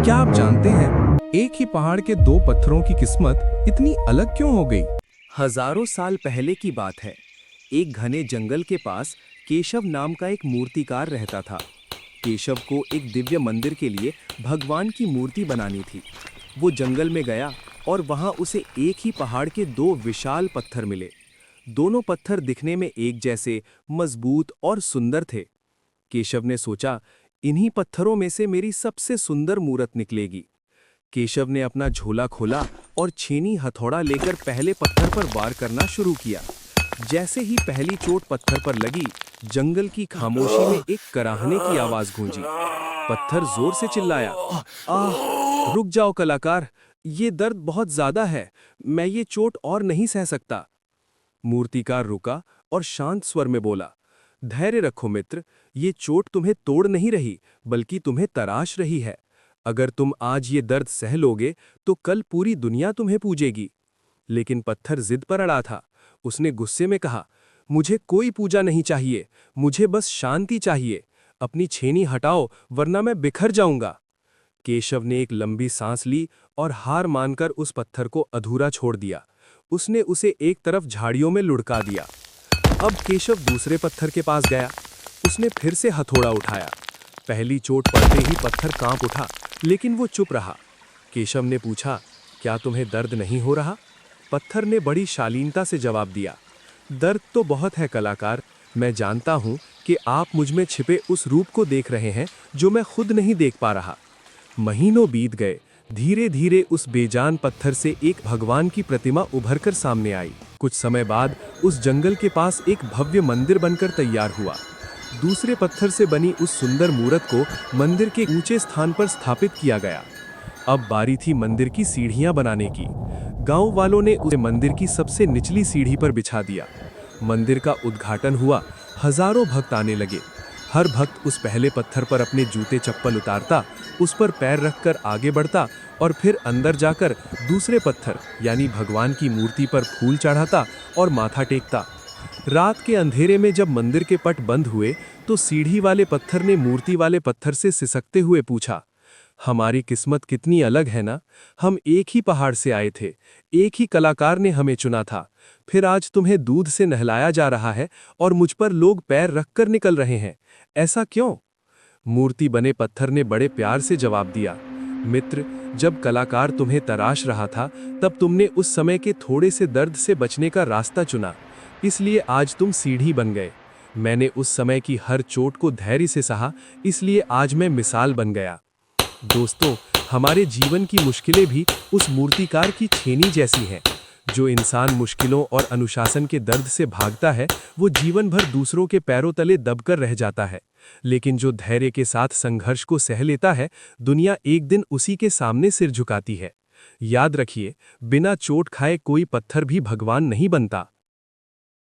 क्या आप जानते हैं एक ही पहाड़ के दो पत्थरों की किस्मत इतनी अलग क्यों हो गई? हजारों साल पहले की बात है। एक घने जंगल के पास केशव नाम का एक मूर्तिकार रहता था। केशव को एक दिव्य मंदिर के लिए भगवान की मूर्ति बनानी थी। वो जंगल में गया और वहां उसे एक ही पहाड़ के दो विशाल पत्थर मिले। दोनों पत्थर दिखने में एक जैसे, मजबूत और सुंदर थे। केशव ने सोचा, इन्हीं पत्थरों में से मेरी सबसे सुंदर मूर्त निकलेगी। केशव ने अपना झोला खोला और छेनी हथौड़ा लेकर पहले पत्थर पर वार करना शुरू किया। जैसे ही पहली चोट पत्थर पर लगी, जंगल की खामोशी में एक कराहने की आवाज गूंजी। पत्थर जोर से चिल्लाया, आह! रुक जाओ कलाकार, ये दर्द बहुत ज्यादा है, मैं ये चोट और नहीं सह सकता। मूर्तिकार रुका और शांत स्वर में बोला, धैर्य रखो मित्र, ये चोट तुम्हें तोड़ नहीं रही, बल्कि तुम्हें तराश रही है। अगर तुम आज ये दर्द सह लोगे तो कल पूरी दुनिया तुम्हें पूजेगी। लेकिन पत्थर जिद पर अड़ा था। उसने गुस्से में कहा, मुझे कोई पूजा नहीं चाहिए, मुझे बस शांति चाहिए। अपनी छेनी हटाओ वरना मैं बिखर जाऊंगा। केशव ने एक लंबी सांस ली और हार मानकर उस पत्थर को अधूरा छोड़ दिया। उसने उसे एक तरफ झाड़ियों में लुढ़का दिया। अब केशव दूसरे पत्थर के पास गया। उसने फिर से हथौड़ा उठाया। पहली चोट पड़ते ही पत्थर कांप उठा, लेकिन वो चुप रहा। केशव ने पूछा, क्या तुम्हें दर्द नहीं हो रहा? पत्थर ने बड़ी शालीनता से जवाब दिया, दर्द तो बहुत है कलाकार, मैं जानता हूँ कि आप मुझ में छिपे उस रूप को देख रहे हैं जो मैं खुद नहीं देख पा रहा। महीनों बीत गए। धीरे धीरे उस बेजान पत्थर से एक भगवान की प्रतिमा उभरकर सामने आई। कुछ समय बाद उस जंगल के पास एक भव्य मंदिर बनकर तैयार हुआ। दूसरे पत्थर से बनी उस सुंदर मूर्त को मंदिर के ऊंचे स्थान पर स्थापित किया गया। अब बारी थी मंदिर की सीढ़ियां बनाने की। गांव वालों ने उसे मंदिर की सबसे निचली सीढ़ी पर बिछा दिया। मंदिर का उद्घाटन हुआ। हजारों भक्त आने लगे। हर भक्त उस पहले पत्थर पर अपने जूते चप्पल उतारता, उस पर पैर रखकर आगे बढ़ता और फिर अंदर जाकर दूसरे पत्थर यानी भगवान की मूर्ति पर फूल चढ़ाता और माथा टेकता। रात के अंधेरे में जब मंदिर के पट बंद हुए तो सीढ़ी वाले पत्थर ने मूर्ति वाले पत्थर से सिसकते हुए पूछा, हमारी किस्मत कितनी अलग है ना। हम एक ही पहाड़ से आए थे, एक ही कलाकार ने हमें चुना था, फिर आज तुम्हें दूध से नहलाया जा रहा है और मुझ पर लोग पैर रखकर निकल रहे हैं। ऐसा क्यों? मूर्ति बने पत्थर ने बड़े प्यार से जवाब दिया, मित्र, जब कलाकार तुम्हें तराश रहा था तब तुमने उस समय के थोड़े से दर्द से बचने का रास्ता चुना, इसलिए आज तुम सीढ़ी बन गए। मैंने उस समय की हर चोट को धैर्य से सहा, इसलिए आज मैं मिसाल बन गया। दोस्तों, हमारे जीवन की मुश्किलें भी उस मूर्तिकार की छेनी जैसी हैं। जो इंसान मुश्किलों और अनुशासन के दर्द से भागता है, वो जीवन भर दूसरों के पैरों तले दबकर रह जाता है। लेकिन जो धैर्य के साथ संघर्ष को सह लेता है, दुनिया एक दिन उसी के सामने सिर झुकाती है। याद रखिए, बिना चोट खाए कोई पत्थर भी भगवान नहीं बनता।